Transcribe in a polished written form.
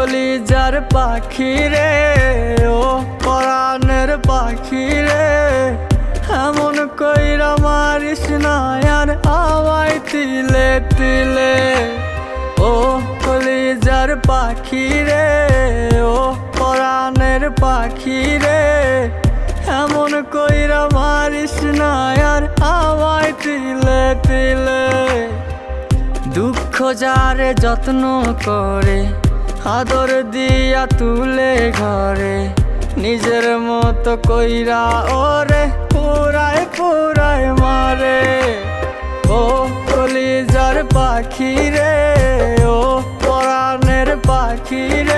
কলিজার পাখি রে, ও পরাণের পাখি রে, এমন কইরা মারিস না আর আমায় তিলে তিলে। ও কলিজার পাখি রে, ও পরাণের পাখি রে, এমন কইরা মারিস না আর আমায় তিলে তিলে। দুঃখ যারে যত্ন করে, আদর দিয়া তুলে ঘরে, নিজের মতো কইরা ওরে পুরায় পুরায় মারে। ও কলিজার পাখি রে, ও পরাণের পাখি রে,